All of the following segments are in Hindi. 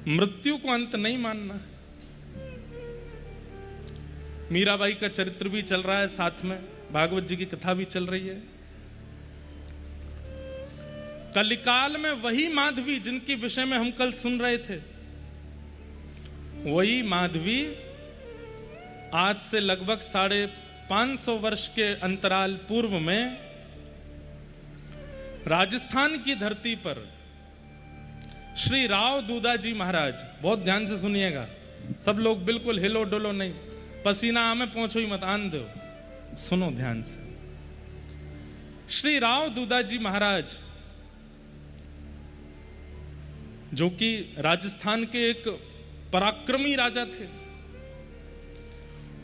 मृत्यु को अंत नहीं मानना। मीराबाई का चरित्र भी चल रहा है, साथ में भागवत जी की कथा भी चल रही है। कलिकाल में वही माधवी जिनके विषय में हम कल सुन रहे थे, वही माधवी आज से लगभग 550 वर्ष के अंतराल पूर्व में राजस्थान की धरती पर श्री राव दूधा जी महाराज, बहुत ध्यान से सुनिएगा सब लोग, बिल्कुल हिलो डोलो नहीं, पसीना हमें पहुंचो ही मत, आन दो, सुनो ध्यान से। श्री राव दूधा जी महाराज जो कि राजस्थान के एक पराक्रमी राजा थे,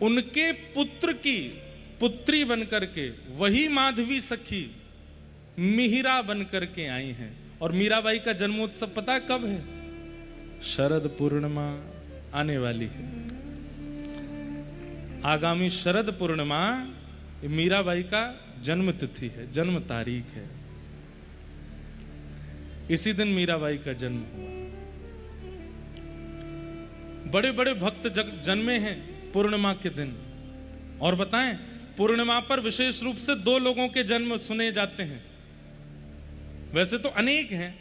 उनके पुत्र की पुत्री बनकर के वही माधवी सखी मिहिरा बनकर के आई हैं। और मीराबाई का जन्मोत्सव पता है कब है? शरद पूर्णिमा आने वाली है। आगामी शरद पूर्णिमा मीराबाई का जन्म तिथि है, जन्म तारीख है। इसी दिन मीराबाई का जन्म हुआ। बड़े बड़े भक्त जन्मे हैं पूर्णिमा के दिन। और बताएं, पूर्णिमा पर विशेष रूप से 2 लोगों के जन्म सुने जाते हैं। वैसे तो अनेक हैं,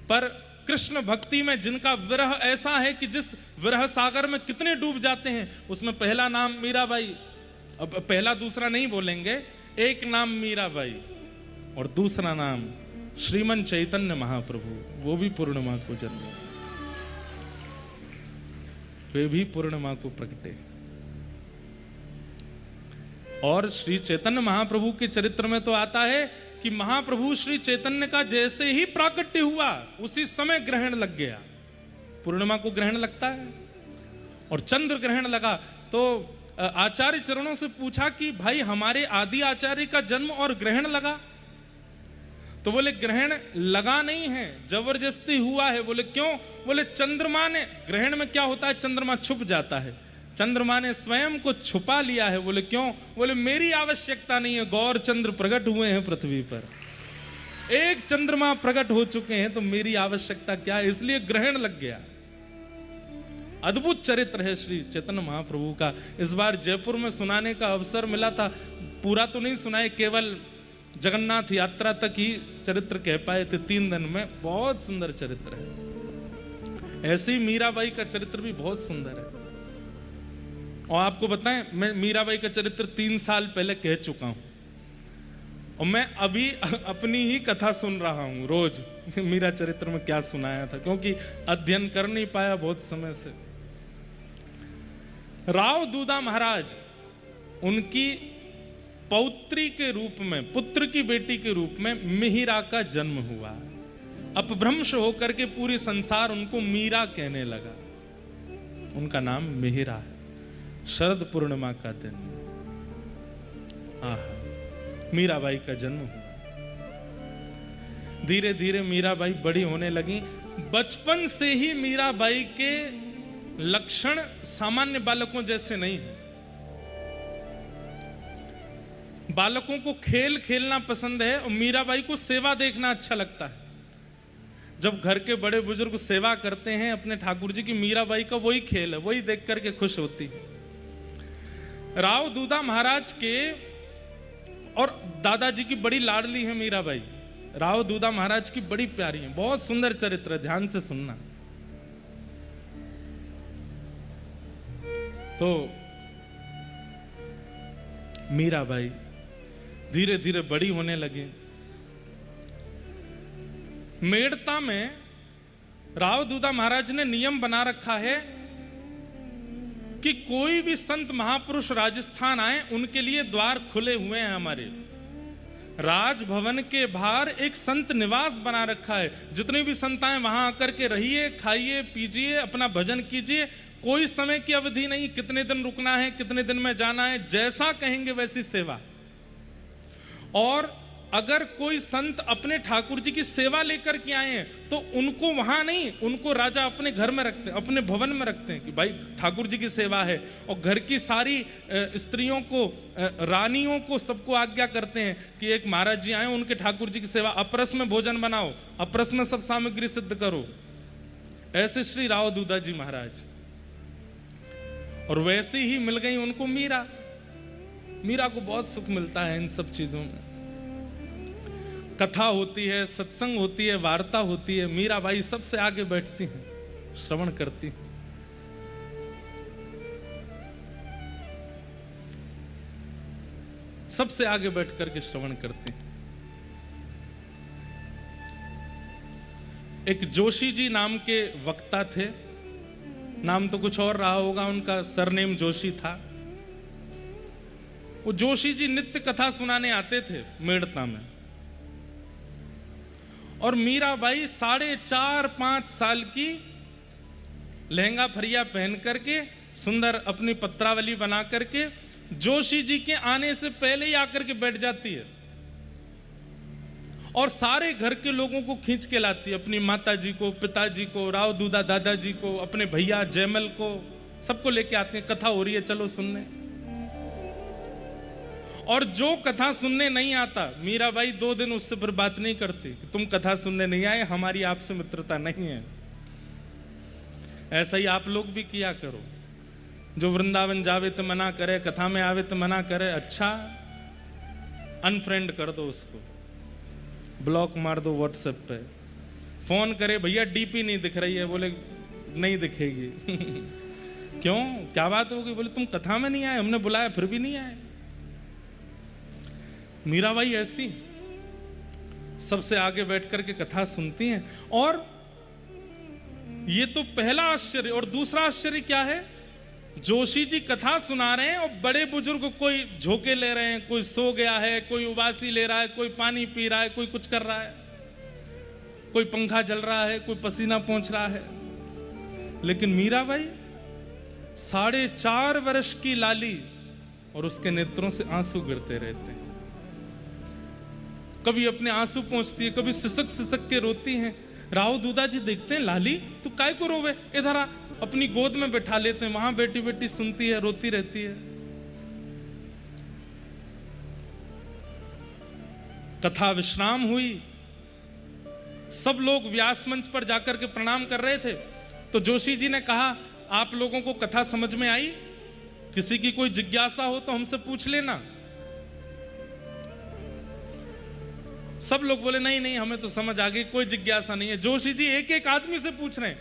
पर कृष्ण भक्ति में जिनका विरह ऐसा है कि जिस विरह सागर में कितने डूब जाते हैं, उसमें पहला नाम मीराबाई। अब पहला दूसरा नहीं बोलेंगे, एक नाम मीराबाई और दूसरा नाम श्रीमन चैतन्य महाप्रभु, वो भी पूर्णिमा को जन्म, वे भी पूर्णिमा को प्रकटे। और श्री चैतन्य महाप्रभु के चरित्र में तो आता है कि महाप्रभु श्री चैतन्य का जैसे ही प्राकट्य हुआ उसी समय ग्रहण लग गया। पूर्णिमा को ग्रहण लगता है और चंद्र ग्रहण लगा तो आचार्य चरणों से पूछा कि भाई हमारे आदि आचार्य का जन्म और ग्रहण लगा? तो बोले ग्रहण लगा नहीं है, जबरदस्ती हुआ है। बोले क्यों? बोले चंद्रमा ने, ग्रहण में क्या होता है, चंद्रमा छुप जाता है, चंद्रमा ने स्वयं को छुपा लिया है। बोले क्यों? बोले मेरी आवश्यकता नहीं है, गौर चंद्र प्रकट हुए हैं पृथ्वी पर, एक चंद्रमा प्रकट हो चुके हैं, तो मेरी आवश्यकता क्या है, इसलिए ग्रहण लग गया। अद्भुत चरित्र है श्री चैतन्य महाप्रभु का। इस बार जयपुर में सुनाने का अवसर मिला था, पूरा तो नहीं सुनाए, केवल जगन्नाथ यात्रा तक ही चरित्र कह पाए थे 3 दिन में। बहुत सुंदर चरित्र है। ऐसी मीराबाई का चरित्र भी बहुत सुंदर है। और आपको बताएं, मैं मीराबाई का चरित्र 3 साल पहले कह चुका हूं और मैं अभी अपनी ही कथा सुन रहा हूं रोज, मीरा चरित्र में क्या सुनाया था, क्योंकि अध्ययन कर नहीं पाया बहुत समय से। राव दूधा महाराज, उनकी पौत्री के रूप में, पुत्र की बेटी के रूप में मिहिरा का जन्म हुआ। अपभ्रंश होकर के पूरी संसार उनको मीरा कहने लगा। उनका नाम मिहिरा है। शरद पूर्णिमा का दिन, आहा, मीराबाई का जन्म हुआ। धीरे धीरे मीराबाई बड़ी होने लगी। बचपन से ही मीराबाई के लक्षण सामान्य बालकों जैसे नहीं है। बालकों को खेल खेलना पसंद है और मीराबाई को सेवा देखना अच्छा लगता है। जब घर के बड़े बुजुर्ग सेवा करते हैं अपने ठाकुर जी की, मीराबाई का वही खेल है, वही देख करके खुश होती है। राव दूधा महाराज के और दादाजी की बड़ी लाडली है मीराबाई। राव दूधा महाराज की बड़ी प्यारी है। बहुत सुंदर चरित्र है, ध्यान से सुनना। तो मीराबाई धीरे धीरे बड़ी होने लगी। मेड़ता में राव दूधा महाराज ने नियम बना रखा है कि कोई भी संत महापुरुष राजस्थान आए, उनके लिए द्वार खुले हुए हैं। हमारे राजभवन के बाहर एक संत निवास बना रखा है। जितने भी संत आए वहां आकर के रहिए, खाइए, पीजिए, अपना भजन कीजिए। कोई समय की अवधि नहीं, कितने दिन रुकना है, कितने दिन में जाना है, जैसा कहेंगे वैसी सेवा। और अगर कोई संत अपने ठाकुर जी की सेवा लेकर के आए हैं तो उनको वहां नहीं, उनको राजा अपने घर में रखते हैं, अपने भवन में रखते हैं कि भाई ठाकुर जी की सेवा है। और घर की सारी स्त्रियों को, रानियों को, सबको आज्ञा करते हैं कि एक महाराज जी आए, उनके ठाकुर जी की सेवा, अपरस में भोजन बनाओ, अपरस में सब सामग्री सिद्ध करो। ऐसे श्री राव दूधा जी महाराज, और वैसे ही मिल गई उनको मीरा। मीरा को बहुत सुख मिलता है इन सब चीजों में। कथा होती है, सत्संग होती है, वार्ता होती है, मीरा बाई सबसे आगे बैठती हैं, श्रवण करती हैं। सबसे आगे बैठ करके श्रवण करती हैं। एक जोशी जी नाम के वक्ता थे, नाम तो कुछ और रहा होगा, उनका सरनेम जोशी था। वो जोशी जी नित्य कथा सुनाने आते थे मेड़ता में, और मीराबाई 4.5-5 साल की लहंगा फरिया पहन करके सुंदर अपनी पत्रावली बना करके जोशी जी के आने से पहले ही आकर के बैठ जाती है, और सारे घर के लोगों को खींच के लाती है, अपनी माता जी को, पिताजी को, राव दूधा दादाजी को, अपने भैया जयमल को, सबको लेके आते हैं। कथा हो रही है, चलो सुनने। और जो कथा सुनने नहीं आता, मीराबाई 2 दिन उससे फिर बात नहीं करती कि तुम कथा सुनने नहीं आए, हमारी आपसे मित्रता नहीं है। ऐसा ही आप लोग भी किया करो। जो वृंदावन जावे तो मना करे, कथा में आवे तो मना करे, अच्छा अनफ्रेंड कर दो उसको, ब्लॉक मार दो व्हाट्सएप पे। फोन करे, भैया डीपी नहीं दिख रही है, बोले नहीं दिखेगी। क्यों, क्या बात होगी? बोले तुम कथा में नहीं आए, हमने बुलाया फिर भी नहीं आए। मीराबाई ऐसी सबसे आगे बैठ करके कथा सुनती हैं। और ये तो पहला आश्चर्य। और दूसरा आश्चर्य क्या है, जोशी जी कथा सुना रहे हैं और बड़े बुजुर्ग कोई झोंके ले रहे हैं, कोई सो गया है, कोई उबासी ले रहा है, कोई पानी पी रहा है, कोई कुछ कर रहा है, कोई पंखा जल रहा है, कोई पसीना पोंछ रहा है। लेकिन मीराबाई 4.5 वर्ष की लाली, और उसके नेत्रों से आंसू गिरते रहते हैं। कभी अपने आंसू पोंछती है, कभी सिसक सिसक के रोती हैं। राव दूधा जी देखते हैं, लाली तू काय को रोवे, इधर आ। अपनी गोद में बैठा लेते हैं, वहां बेटी बेटी सुनती है, रोती रहती है। कथा विश्राम हुई, सब लोग व्यास मंच पर जाकर के प्रणाम कर रहे थे। तो जोशी जी ने कहा, आप लोगों को कथा समझ में आई? किसी की कोई जिज्ञासा हो तो हमसे पूछ लेना। सब लोग बोले नहीं नहीं, हमें तो समझ आ गई, कोई जिज्ञासा नहीं है। जोशी जी एक एक आदमी से पूछ रहे हैं,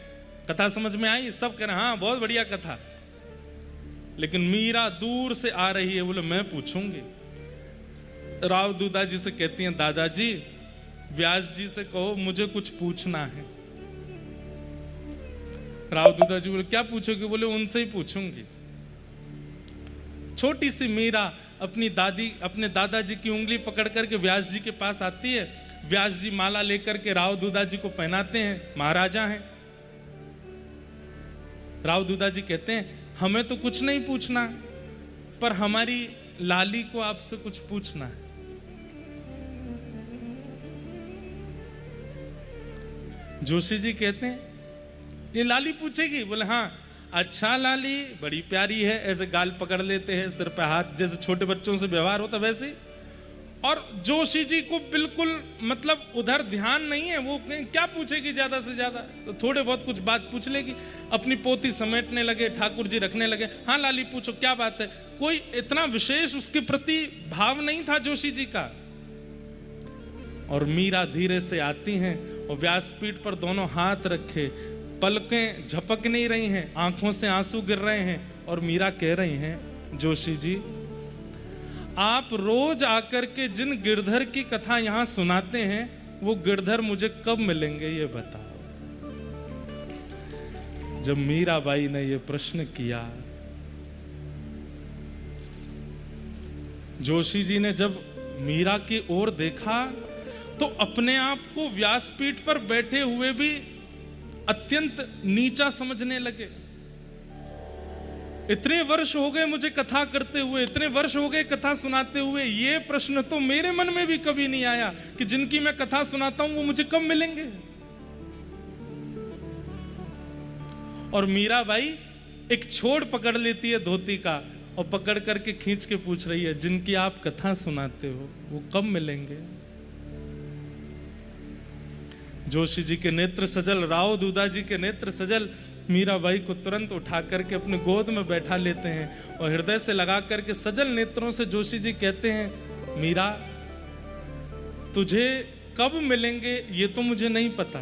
कथा समझ में आई? सब कह रहे हैं हाँ बहुत बढ़िया कथा। लेकिन मीरा दूर से आ रही है, बोले मैं पूछूंगी। राव दूधा जी से कहती हैं, दादाजी व्यास जी से कहो मुझे कुछ पूछना है। राव दूधा जी बोले क्या पूछोगे? बोले उनसे ही पूछूंगी। छोटी सी मीरा अपनी दादी, अपने दादाजी की उंगली पकड़ करके व्यास जी के पास आती है। व्यास जी माला लेकर के राव दूधा जी को पहनाते हैं, महाराजा हैं। राव दूधा जी कहते हैं, हमें तो कुछ नहीं पूछना, पर हमारी लाली को आपसे कुछ पूछना है। जोशी जी कहते हैं, ये लाली पूछेगी? बोले हाँ। अच्छा लाली बड़ी प्यारी है, ऐसे गाल पकड़ लेते हैं, सिर पे हाथ, जैसे छोटे बच्चों से व्यवहार होता वैसे। और जोशी जी को बिल्कुल मतलब उधर ध्यान नहीं है, वो क्या पूछेगी ज्यादा से ज्यादा, तो थोड़े बहुत कुछ बात पूछ लेगी। अपनी पोती समेटने लगे, ठाकुर जी रखने लगे। हाँ लाली पूछो क्या बात है। कोई इतना विशेष उसके प्रति भाव नहीं था जोशी जी का। और मीरा धीरे से आती हैं और व्यासपीठ पर दोनों हाथ रखे, पलकें झपक नहीं रही हैं, आंखों से आंसू गिर रहे हैं। और मीरा कह रही हैं, जोशी जी आप रोज आकर के जिन गिरधर की कथा यहां सुनाते हैं, वो गिरधर मुझे कब मिलेंगे ये बताओ। जब मीराबाई ने ये प्रश्न किया, जोशी जी ने जब मीरा की ओर देखा तो अपने आप को व्यासपीठ पर बैठे हुए भी अत्यंत नीचा समझने लगे। इतने वर्ष हो गए मुझे कथा करते हुए, इतने वर्ष हो गए कथा सुनाते हुए, ये प्रश्न तो मेरे मन में भी कभी नहीं आया कि जिनकी मैं कथा सुनाता हूं वो मुझे कब मिलेंगे। और मीराबाई एक छोड़ पकड़ लेती है धोती का और पकड़ करके खींच के पूछ रही है, जिनकी आप कथा सुनाते हो वो कब मिलेंगे। जोशी जी के नेत्र सजल, राव दूधा जी के नेत्र सजल। मीराबाई को तुरंत उठा करके अपने गोद में बैठा लेते हैं और हृदय से लगा करके सजल नेत्रों से जोशी जी कहते हैं, मीरा तुझे कब मिलेंगे ये तो मुझे नहीं पता,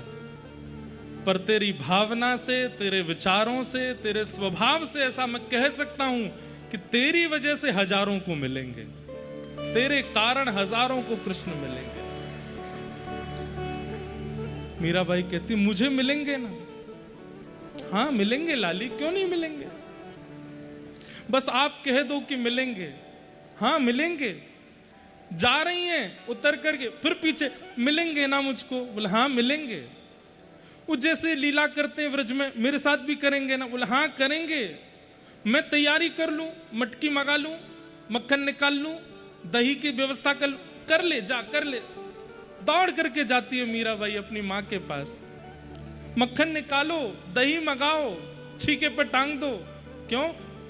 पर तेरी भावना से, तेरे विचारों से, तेरे स्वभाव से ऐसा मैं कह सकता हूं कि तेरी वजह से हजारों को मिलेंगे, तेरे कारण हजारों को कृष्ण मिलेंगे। मीराबाई कहती मुझे मिलेंगे ना? हाँ मिलेंगे लाली, क्यों नहीं मिलेंगे, बस आप कह दो कि मिलेंगे। हाँ मिलेंगे। जा रही हैं उतर करके, फिर पीछे, मिलेंगे ना मुझको? बोले हाँ मिलेंगे। वो जैसे लीला करते हैं व्रज में, मेरे साथ भी करेंगे ना? बोले हाँ करेंगे। मैं तैयारी कर लूं, मटकी मंगा लूं, मक्खन निकाल लूं, दही की व्यवस्था कर ले, जा कर ले। दौड़ करके जाती है मीराबाई अपनी माँ के पास, मक्खन निकालो, दही मंगाओ, छीके पर टांग दो। क्यों?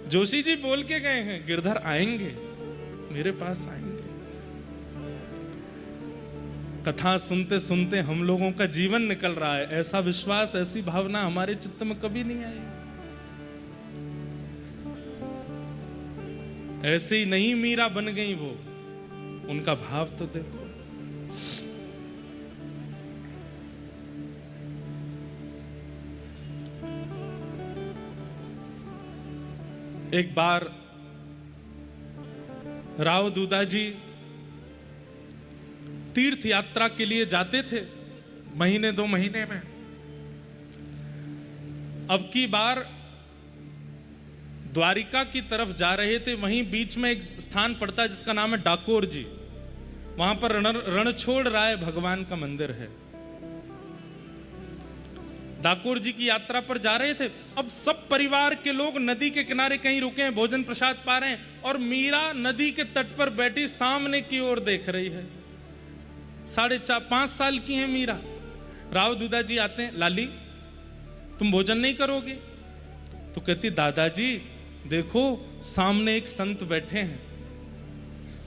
जोशी जी बोल के गए हैं गिरधर आएंगे, मेरे पास आएंगे। कथा सुनते सुनते हम लोगों का जीवन निकल रहा है, ऐसा विश्वास, ऐसी भावना हमारे चित्त में कभी नहीं आई। ऐसे ही नहीं मीरा बन गई वो, उनका भाव तो देखो। एक बार राव दूधा जी तीर्थ यात्रा के लिए जाते थे, महीने 2 महीने में। अब की बार द्वारिका की तरफ जा रहे थे, वहीं बीच में एक स्थान पड़ता है जिसका नाम है डाकोर जी। वहां पर रणछोड़ राय भगवान का मंदिर है। डाकोर जी की यात्रा पर जा रहे थे। अब सब परिवार के लोग नदी के किनारे कहीं रुके हैं, भोजन प्रसाद पा रहे हैं, और मीरा नदी के तट पर बैठी सामने की ओर देख रही है। 4.5-5 साल की है मीरा। राव दूधा जी आते हैं, लाली तुम भोजन नहीं करोगे? तो कहती दादाजी देखो सामने एक संत बैठे हैं।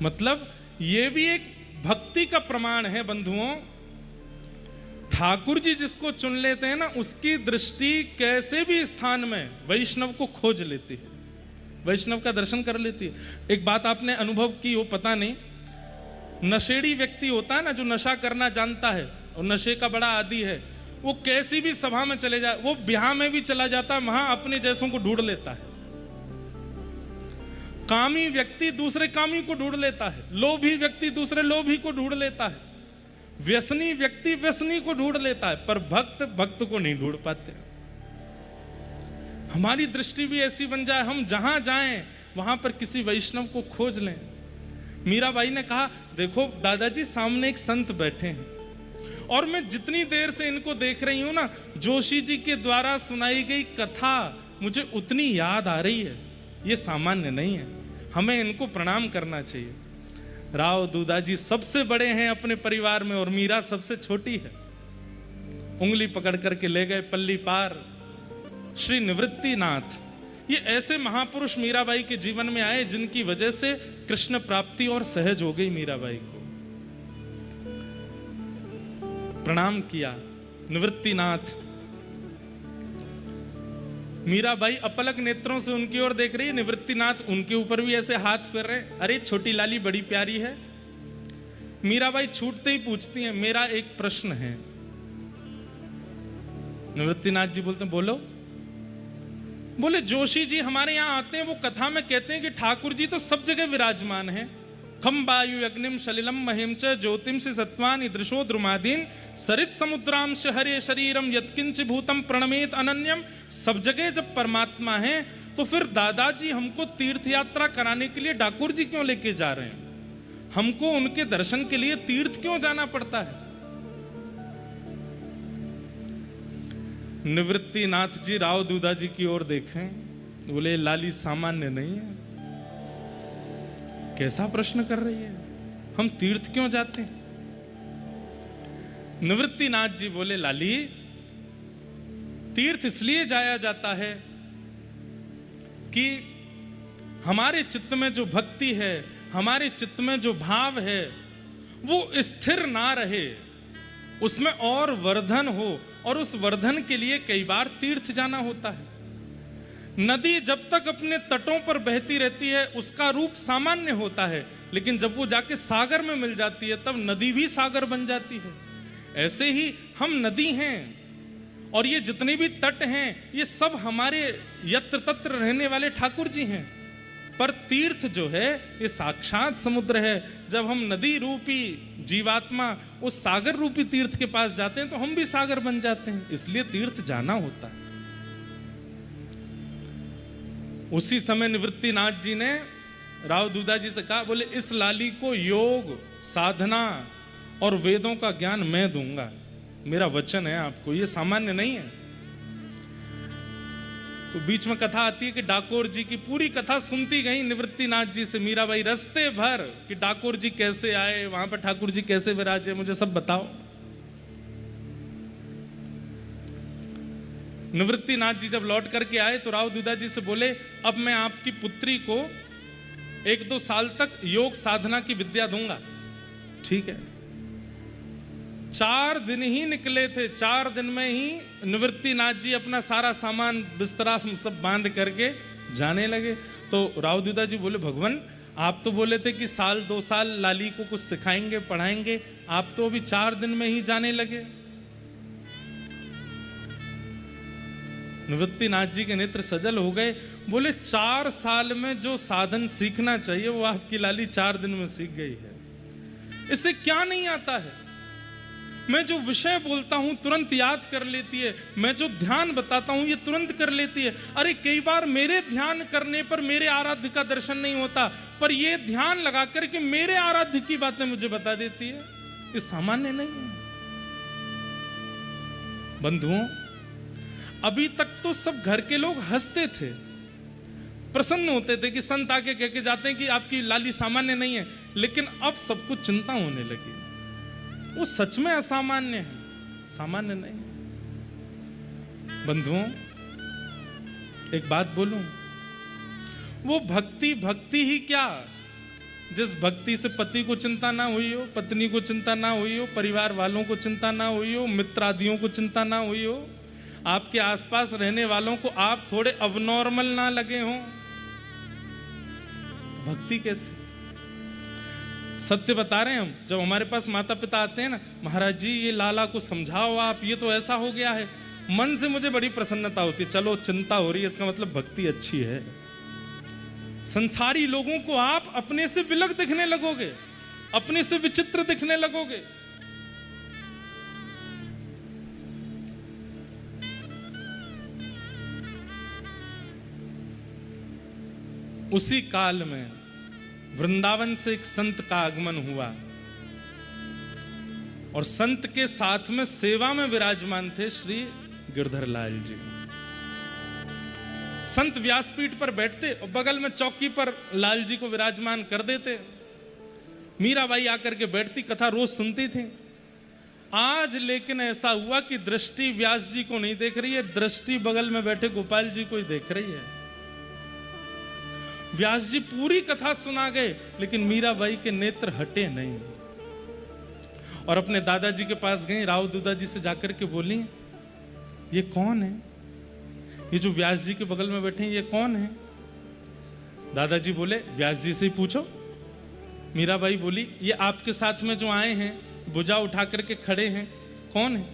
मतलब ये भी एक भक्ति का प्रमाण है बंधुओं। ठाकुर जी जिसको चुन लेते हैं ना, उसकी दृष्टि कैसे भी स्थान में वैष्णव को खोज लेती है, वैष्णव का दर्शन कर लेती है। एक बात आपने अनुभव की हो, पता नहीं, नशेड़ी व्यक्ति होता है ना, जो नशा करना जानता है और नशे का बड़ा आदी है, वो कैसी भी सभा में चले जाए, वो ब्याह में भी चला जाता है, वहां अपने जैसों को ढूंढ लेता है। कामी व्यक्ति दूसरे कामी को ढूंढ लेता है, लोभी व्यक्ति दूसरे लोभी को ढूंढ लेता है, व्यसनी व्यक्ति व्यसनी को ढूंढ लेता है, पर भक्त भक्त को नहीं ढूंढ पाते। हमारी दृष्टि भी ऐसी बन जाए, हम जहां जाएं वहां पर किसी वैष्णव को खोज लें। मीराबाई ने कहा देखो दादाजी सामने एक संत बैठे हैं, और मैं जितनी देर से इनको देख रही हूं ना, जोशी जी के द्वारा सुनाई गई कथा मुझे उतनी याद आ रही है। ये सामान्य नहीं है, हमें इनको प्रणाम करना चाहिए। राव दूधा जी सबसे बड़े हैं अपने परिवार में, और मीरा सबसे छोटी है। उंगली पकड़ करके ले गए पल्ली पार श्री निवृत्तिनाथ। ये ऐसे महापुरुष मीराबाई के जीवन में आए जिनकी वजह से कृष्ण प्राप्ति और सहज हो गई। मीराबाई को प्रणाम किया, निवृत्तिनाथ। मीराबाई अपलक नेत्रों से उनकी ओर देख रही है, निवृत्तिनाथ उनके ऊपर भी ऐसे हाथ फेर रहे। अरे छोटी लाली बड़ी प्यारी है। मीराबाई छूटते ही पूछती हैं, मेरा एक प्रश्न है। निवृत्तिनाथ जी बोलते हैं, बोलो। बोले जोशी जी हमारे यहाँ आते हैं, वो कथा में कहते हैं कि ठाकुर जी तो सब जगह विराजमान हैं। खम वायु अग्निम सलिलम महिम च ज्योतिम से सत्वान दृशो द्रुमादीन सरित समुद्राम से हरे शरीरम यत्किंच भूतम प्रणमेत अनन्यम। सब जगह जब परमात्मा है तो फिर दादाजी हमको तीर्थ यात्रा कराने के लिए डाकोर जी क्यों लेके जा रहे हैं? हमको उनके दर्शन के लिए तीर्थ क्यों जाना पड़ता है? निवृत्तिनाथ जी राव दूधा जी की ओर देखें, बोले लाली सामान्य नहीं है, कैसा प्रश्न कर रही है, हम तीर्थ क्यों जाते हैं? निवृत्तिनाथ जी बोले, लाली तीर्थ इसलिए जाया जाता है कि हमारे चित्त में जो भक्ति है, हमारे चित्त में जो भाव है, वो स्थिर ना रहे, उसमें और वर्धन हो, और उस वर्धन के लिए कई बार तीर्थ जाना होता है। नदी जब तक अपने तटों पर बहती रहती है उसका रूप सामान्य होता है, लेकिन जब वो जाके सागर में मिल जाती है तब नदी भी सागर बन जाती है। ऐसे ही हम नदी हैं, और ये जितने भी तट हैं ये सब हमारे यत्र तत्र रहने वाले ठाकुर जी हैं। पर तीर्थ जो है ये साक्षात समुद्र है। जब हम नदी रूपी जीवात्मा उस सागर रूपी तीर्थ के पास जाते हैं तो हम भी सागर बन जाते हैं, इसलिए तीर्थ जाना होता है। उसी समय निवृत्तिनाथ जी ने राव दूधा जी से कहा, बोले इस लाली को योग, साधना और वेदों का ज्ञान मैं दूंगा, मेरा वचन है आपको, ये सामान्य नहीं है। तो बीच में कथा आती है कि डाकोर जी की पूरी कथा सुनती गई निवृत्तिनाथ जी से मीराबाई रास्ते भर, कि डाकोर जी कैसे आए, वहां पर ठाकुर जी कैसे विराजे, मुझे सब बताओ। निवृत्तिनाथ जी जब लौट करके आए तो राव दूधा जी से बोले, अब मैं आपकी पुत्री को 1-2 साल तक योग साधना की विद्या दूंगा। ठीक है। 4 दिन ही निकले थे, 4 दिन में ही निवृत्तिनाथ जी अपना सारा सामान बिस्तरा सब बांध करके जाने लगे। तो राव दूधा जी बोले, भगवान आप तो बोले थे कि 1-2 साल लाली को कुछ सिखाएंगे पढ़ाएंगे, आप तो अभी 4 दिन में ही जाने लगे। निवृत्तिनाथ जी के नेत्र सजल हो गए, बोले 4 साल में जो साधन सीखना चाहिए वो आपकी लाली 4 दिन में सीख गई है। इसे क्या नहीं आता है? मैं जो विषय बोलता हूं तुरंत याद कर लेती है, मैं जो ध्यान बताता हूं ये तुरंत कर लेती है। अरे कई बार मेरे ध्यान करने पर मेरे आराध्य का दर्शन नहीं होता, पर ये ध्यान लगा करके मेरे आराध्य की बातें मुझे बता देती है। ये सामान्य नहीं है। बंधुओं, अभी तक तो सब घर के लोग हंसते थे, प्रसन्न होते थे कि संत आके कह के जाते हैं कि आपकी लाली सामान्य नहीं है, लेकिन अब सबको चिंता होने लगी। वो सच में असामान्य है, सामान्य नहीं। बंधुओं, एक बात बोलूं, वो भक्ति भक्ति ही क्या, जिस भक्ति से पति को चिंता ना हुई हो, पत्नी को चिंता ना हुई हो, परिवार वालों को चिंता ना हुई हो, मित्र आदियों को चिंता ना हुई हो, आपके आसपास रहने वालों को आप थोड़े अबनॉर्मल ना लगे हों, भक्ति कैसी? सत्य बता रहे हैं हम। जब हमारे पास माता पिता आते हैं ना, महाराज जी ये लाला को समझाओ आप, ये तो ऐसा हो गया है, मन से मुझे बड़ी प्रसन्नता होती है। चलो चिंता हो रही है, इसका मतलब भक्ति अच्छी है। संसारी लोगों को आप अपने से विलग दिखने लगोगे, अपने से विचित्र दिखने लगोगे। उसी काल में वृंदावन से एक संत का आगमन हुआ, और संत के साथ में सेवा में विराजमान थे श्री गिरधर लाल जी। संत व्यासपीठ पर बैठते और बगल में चौकी पर लाल जी को विराजमान कर देते। मीराबाई आकर के बैठती, कथा रोज सुनती थी। आज लेकिन ऐसा हुआ कि दृष्टि व्यास जी को नहीं देख रही है, दृष्टि बगल में बैठे गोपाल जी को ही देख रही है। व्यास जी पूरी कथा सुना गए, लेकिन मीराबाई के नेत्र हटे नहीं, और अपने दादाजी के पास गई, राव दूधा जी से जाकर के बोली, ये कौन है? ये जो व्यास जी के बगल में बैठे हैं ये कौन है? दादाजी बोले, व्यास जी से ही पूछो। मीराबाई बोली, ये आपके साथ में जो आए हैं, भुजा उठा करके खड़े हैं, कौन है?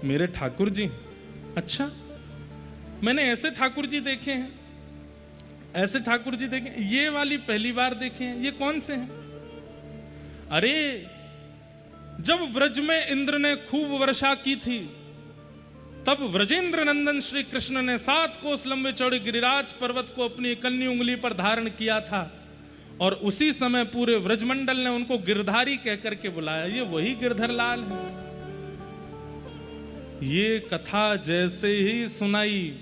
मेरे ठाकुर जी। अच्छा, मैंने ऐसे ठाकुर जी देखे हैं, ऐसे ठाकुर जी देखे, ये वाली पहली बार देखे हैं, ये कौन से हैं? अरे जब व्रज में इंद्र ने खूब वर्षा की थी, तब व्रजेंद्र नंदन श्री कृष्ण ने 7 कोस लंबे चौड़े गिरिराज पर्वत को अपनी इकन्नी उंगली पर धारण किया था, और उसी समय पूरे व्रजमंडल ने उनको गिरधारी कहकर के बुलाया। ये वही गिरधर लाल है। ये कथा जैसे ही सुनाई,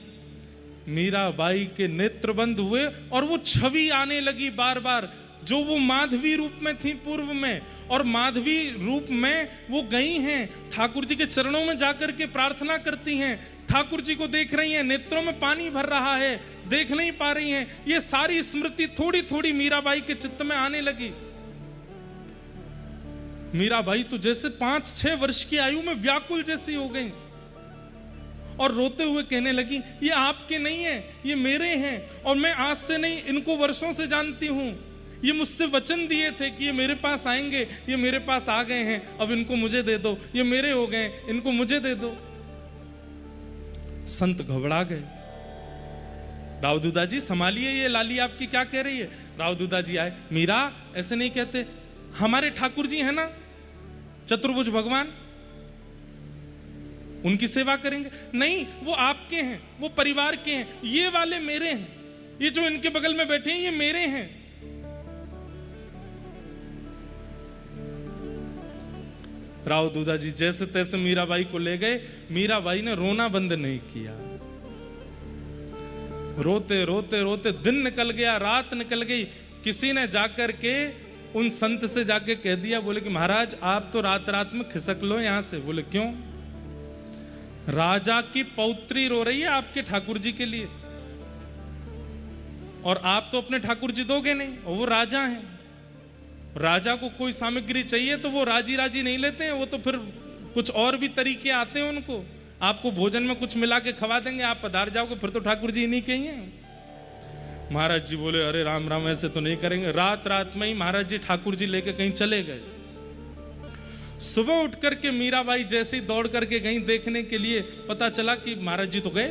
मीराबाई के नेत्र बंद हुए, और वो छवि आने लगी बार बार, जो वो माधवी रूप में थी पूर्व में, और माधवी रूप में वो गई हैं, ठाकुर जी के चरणों में जाकर के प्रार्थना करती हैं, ठाकुर जी को देख रही हैं, नेत्रों में पानी भर रहा है, देख नहीं पा रही हैं। ये सारी स्मृति थोड़ी थोड़ी मीराबाई के चित्त में आने लगी। मीराबाई तो जैसे 5-6 वर्ष की आयु में व्याकुल जैसी हो गई और रोते हुए कहने लगी, ये आपके नहीं है, ये मेरे हैं, और मैं आज से नहीं, इनको वर्षों से जानती हूं। ये मुझसे वचन दिए थे कि ये मेरे पास आएंगे, ये मेरे पास आ गए हैं, अब इनको मुझे दे दो, ये मेरे हो गए, इनको मुझे दे दो। संत घबरा गए। राव दूधा जी संभालिए, ये लाली आपकी क्या कह रही है। राव दूधा जी आए, मीरा ऐसे नहीं कहते, हमारे ठाकुर जी है ना चतुर्भुज भगवान, उनकी सेवा करेंगे। नहीं, वो आपके हैं, वो परिवार के हैं, ये वाले मेरे हैं, ये जो इनके बगल में बैठे हैं ये मेरे हैं। राव दूधा जी जैसे तैसे मीराबाई को ले गए। मीराबाई ने रोना बंद नहीं किया। रोते रोते रोते दिन निकल गया, रात निकल गई। किसी ने जाकर के उन संत से जाके कह दिया, बोले कि महाराज आप तो रात रात में खिसक लो यहां से। बोले क्यों? राजा की पौत्री रो रही है आपके ठाकुर जी के लिए, और आप तो अपने ठाकुर जी दोगे नहीं, और वो राजा हैं। राजा को कोई सामग्री चाहिए तो वो राजी राजी नहीं लेते हैं, वो तो फिर कुछ और भी तरीके आते हैं उनको। आपको भोजन में कुछ मिला के खवा देंगे, आप पधार जाओगे, फिर तो ठाकुर जी नहीं कहिए। महाराज जी बोले, अरे राम राम, ऐसे तो नहीं करेंगे। रात रात में ही महाराज जी ठाकुर जी लेके कहीं चले गए। सुबह उठ करके मीराबाई जैसे ही दौड़ करके गई देखने के लिए, पता चला कि महाराज जी तो गए।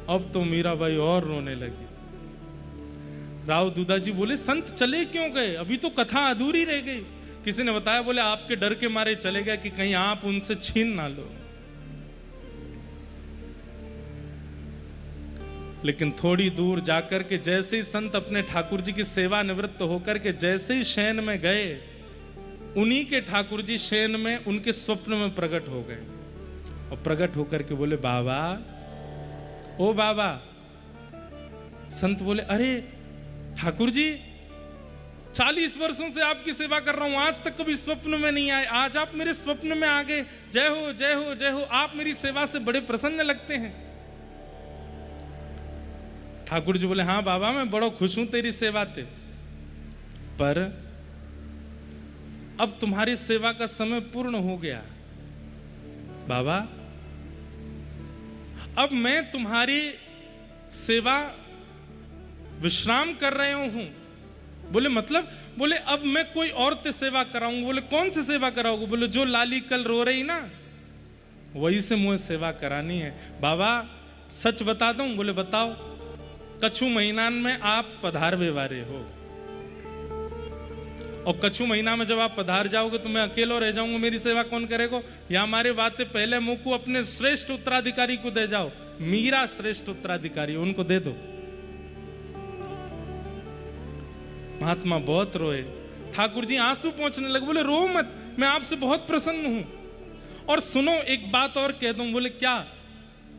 अब तो मीराबाई और रोने लगी। राव दूधा जी बोले, संत चले क्यों गए? अभी तो कथा अधूरी रह गई। किसी ने बताया, बोले आपके डर के मारे चले गए कि कहीं आप उनसे छीन ना लो। लेकिन थोड़ी दूर जाकर के जैसे ही संत अपने ठाकुर जी की सेवा निवृत्त होकर के जैसे ही शयन में गए, उन्हीं के ठाकुर जी शयन में उनके स्वप्न में प्रकट हो गए। और प्रकट होकर के बोले, बाबा, ओ बाबा। संत बोले, अरे ठाकुर जी 40 वर्षों से आपकी सेवा कर रहा हूं, आज तक कभी स्वप्न में नहीं आए, आज आप मेरे स्वप्न में आ गए। जय हो जय हो जय हो, आप मेरी सेवा से बड़े प्रसन्न लगते हैं। ठाकुर जी बोले, हाँ बाबा, मैं बड़ा खुश हूं तेरी सेवा से, पर अब तुम्हारी सेवा का समय पूर्ण हो गया। बाबा, अब मैं तुम्हारी सेवा विश्राम कर रहे हूं। बोले मतलब? बोले अब मैं कोई और ते सेवा कराऊंगा। बोले कौन सी सेवा कराओगे? बोले जो लाली कल रो रही ना, वही से मुझे सेवा करानी है। बाबा सच बता दूं? बोले बताओ। कछु महीना में आप पधार व्यवहारे हो, और कछु महीना में जब आप पधार जाओगे तो मैं अकेला रह जाऊंगा, मेरी सेवा कौन करेगा? या हमारे बातें पहले मुंह को अपने श्रेष्ठ उत्तराधिकारी को दे जाओ। मीरा श्रेष्ठ उत्तराधिकारी, उनको दे दो। महात्मा बहुत रोए। ठाकुर जी आंसू पहुंचने लगे। बोले रो मत, मैं आपसे बहुत प्रसन्न हूं। और सुनो एक बात और कह दूं। बोले क्या?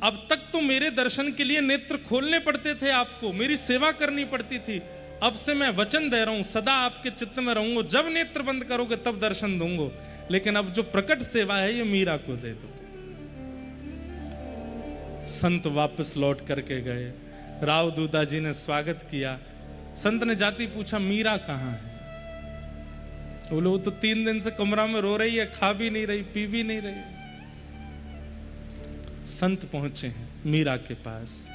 अब तक तो मेरे दर्शन के लिए नेत्र खोलने पड़ते थे, आपको मेरी सेवा करनी पड़ती थी। अब से मैं वचन दे रहा हूं, सदा आपके चित्त में रहूंगा, जब नेत्र बंद करोगे तब दर्शन दूंगा। लेकिन अब जो प्रकट सेवा है ये मीरा को दे दो। संत वापस लौट करके गए। राव दूधा जी ने स्वागत किया। संत ने जाति पूछा, मीरा कहाँ है? बोले वो तो 3 दिन से कमरा में रो रही है, खा भी नहीं रही, पी भी नहीं रही। संत पहुंचे हैं मीरा के पास,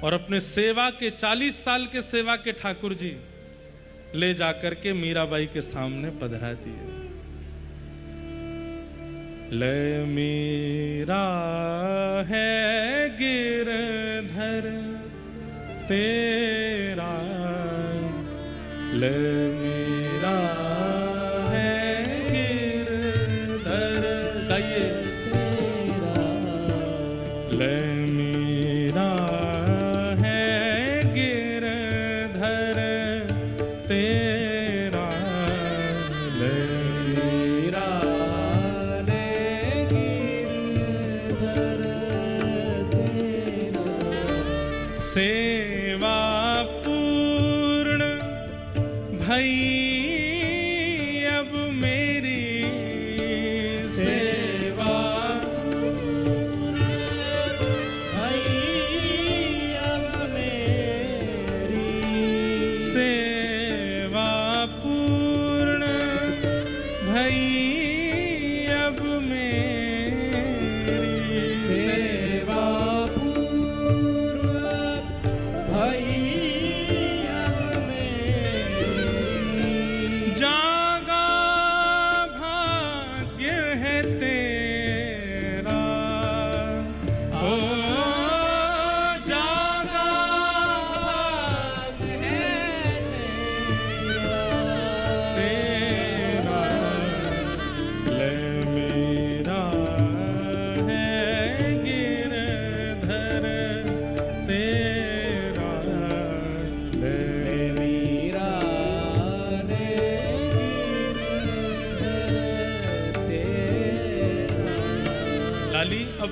और अपने सेवा के 40 साल के सेवा के ठाकुर जी ले जाकर के मीराबाई के सामने पधरा दिए। ले मीरा है गिरधर तेरा, ले मीरा है गिरधर, गाइए। ले मीरा है गिरधर तेरा, ले मीरा रे गिरधर तेरा। सेवा पूर्ण भई अब मेरी, सेवा पूर्ण भई अब मेरी, सेवा पूर्ण भई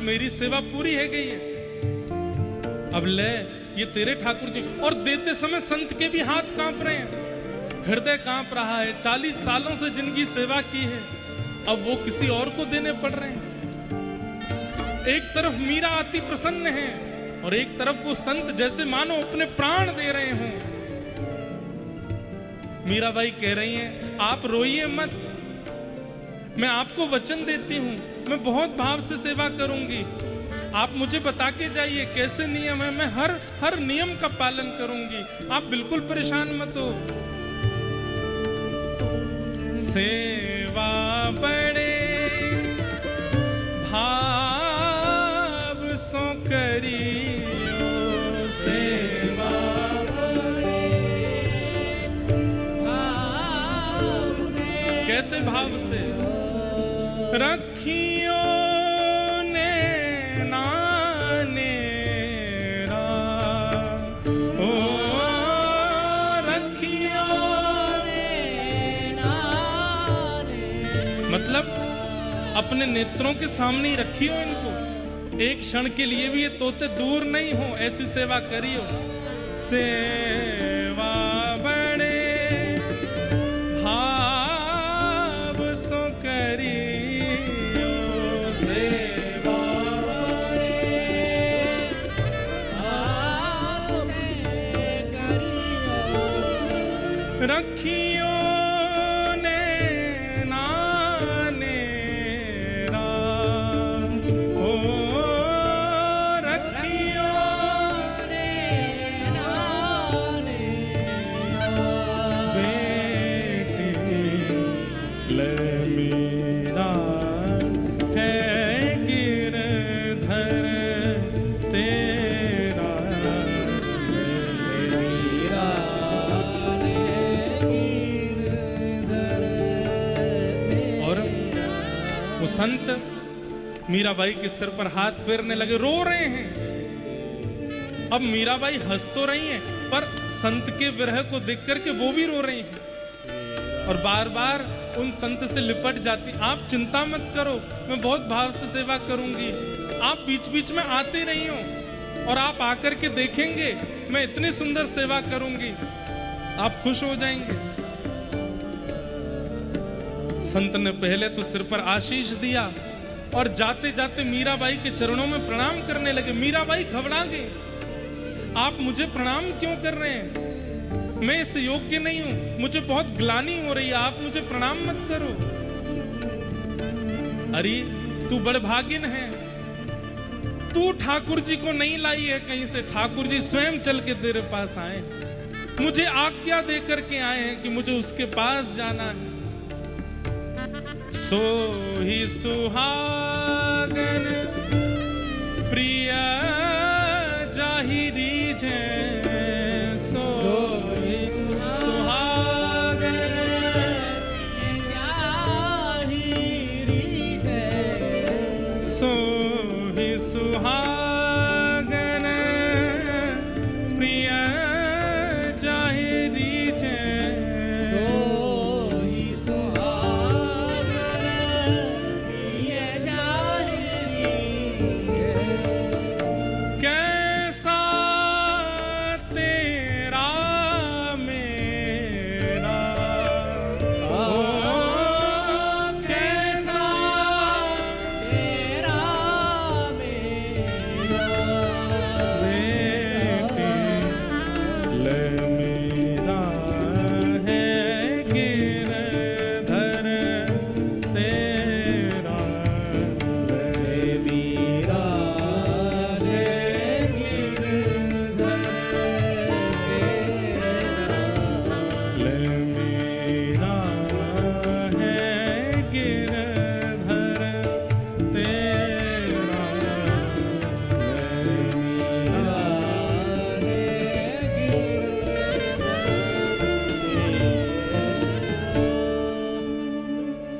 अब मेरी सेवा पूरी है गई है, अब ले ये तेरे ठाकुर जी। और देते समय संत के भी हाथ कांप रहे हैं, हृदय कांप रहा है। 40 सालों से जिनकी सेवा की है अब वो किसी और को देने पड़ रहे हैं। एक तरफ मीरा अति प्रसन्न है और एक तरफ वो संत जैसे मानो अपने प्राण दे रहे हों। मीराबाई कह रही हैं, आप रोइए मत, मैं आपको वचन देती हूं, मैं बहुत भाव से सेवा करूंगी। आप मुझे बता के जाइए कैसे नियम है, मैं हर नियम का पालन करूंगी, आप बिल्कुल परेशान मत हो। सेवा बड़े भाव सो करियो, सेवा बड़े भाव से। कैसे भाव से? रखियो मतलब अपने नेत्रों के सामने ही रखियो इनको, एक क्षण के लिए भी ये तोते दूर नहीं हो, ऐसी सेवा करियो। सेवा बड़े भाव सो करियो, सेवा बड़े भाव से करियो। रखियो संत मीराबाई के सिर पर हाथ फेरने लगे, रो रहे हैं। अब मीराबाई हंस तो रही हैं, पर संत के विरह को देख करके वो भी रो रही हैं और बार बार उन संत से लिपट जाती। आप चिंता मत करो, मैं बहुत भाव से सेवा करूंगी, आप बीच बीच में आते रही हो और आप आकर के देखेंगे मैं इतनी सुंदर सेवा करूंगी, आप खुश हो जाएंगे। संत ने पहले तो सिर पर आशीष दिया और जाते जाते मीराबाई के चरणों में प्रणाम करने लगे। मीराबाई घबरा गई, आप मुझे प्रणाम क्यों कर रहे हैं? मैं इस योग्य नहीं हूं, मुझे बहुत ग्लानि हो रही है, आप मुझे प्रणाम मत करो। अरे तू बड़भागिन है, तू ठाकुर जी को नहीं लाई है कहीं से, ठाकुर जी स्वयं चल के तेरे पास आए, मुझे आज्ञा दे करके आए हैं कि मुझे उसके पास जाना है। सो ही सुहागन प्रिय जाहिरी जे, सो ही सुहागन जाहिरी जे, सो ही सुहागन प्रिय जाहिरी जे,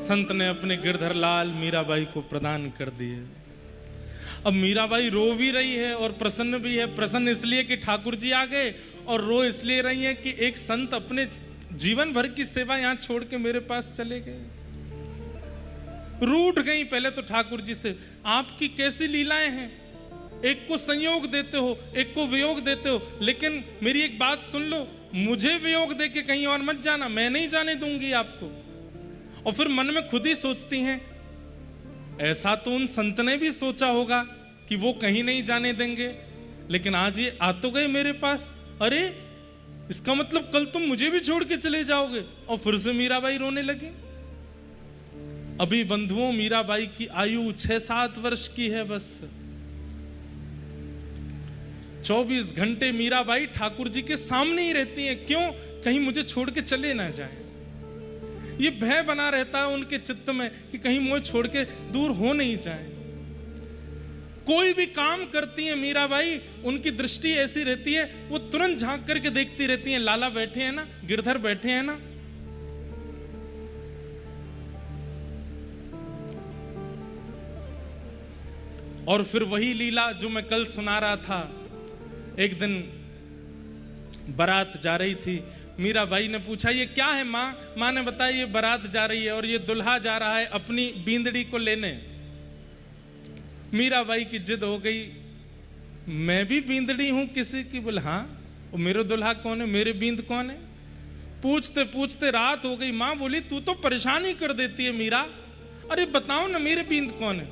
संत ने अपने गिरधर लाल मीराबाई को प्रदान कर दिए। अब मीराबाई रो भी रही है और प्रसन्न भी है। प्रसन्न इसलिए कि ठाकुर जी आ गए, और रो इसलिए रही है कि एक संत अपने जीवन भर की सेवा यहाँ छोड़ के मेरे पास चले गए। रूठ गई पहले तो ठाकुर जी से, आपकी कैसी लीलाएं हैं, एक को संयोग देते हो, एक को वियोग देते हो, लेकिन मेरी एक बात सुन लो, मुझे वियोग दे के कहीं और मत जाना, मैं नहीं जाने दूंगी आपको। और फिर मन में खुद ही सोचती हैं, ऐसा तो उन संत ने भी सोचा होगा कि वो कहीं नहीं जाने देंगे, लेकिन आज ये आ तो गए मेरे पास, अरे इसका मतलब कल तुम मुझे भी छोड़ के चले जाओगे। और फिर से मीराबाई रोने लगी। अभी बंधुओं मीराबाई की आयु 6-7 वर्ष की है बस। 24 घंटे मीराबाई ठाकुर जी के सामने ही रहती हैं। क्यों? कहीं मुझे छोड़ के चले ना जाए। ये भय बना रहता है उनके चित्त में कि कहीं मुझे छोड़ के दूर हो नहीं जाए। कोई भी काम करती हैं मीराबाई, उनकी दृष्टि ऐसी रहती है, वो तुरंत झांक करके देखती रहती हैं, लाला बैठे हैं ना, गिरधर बैठे हैं ना। और फिर वही लीला जो मैं कल सुना रहा था। एक दिन बारात जा रही थी, मीराबाई ने पूछा ये क्या है माँ? माँ ने बताया ये बारात जा रही है और ये दुल्हा जा रहा है अपनी बींदड़ी को लेने। मीराबाई की जिद हो गई, मैं भी बींदड़ी हूं किसी की? बोले हाँ। और मेरे दुल्हा कौन है, मेरे बींद कौन है? पूछते पूछते रात हो गई। माँ बोली तू तो परेशान ही कर देती है मीरा, अरे बताओ ना मेरे बींद कौन है?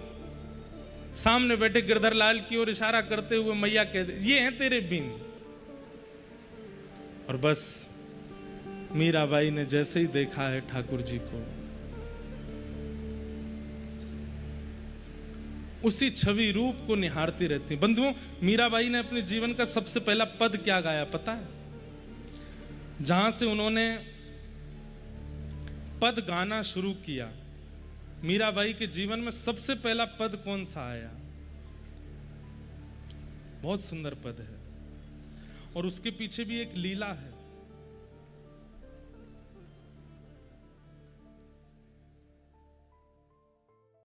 सामने बैठे गिरधर लाल की ओर इशारा करते हुए मैया कहते ये हैं तेरे बींद। और बस मीराबाई ने जैसे ही देखा है ठाकुर जी को, उसी छवि रूप को निहारती रहती। बंधुओं, मीराबाई ने अपने जीवन का सबसे पहला पद क्या गाया पता है? जहां से उन्होंने पद गाना शुरू किया, मीराबाई के जीवन में सबसे पहला पद कौन सा आया? बहुत सुंदर पद है और उसके पीछे भी एक लीला है।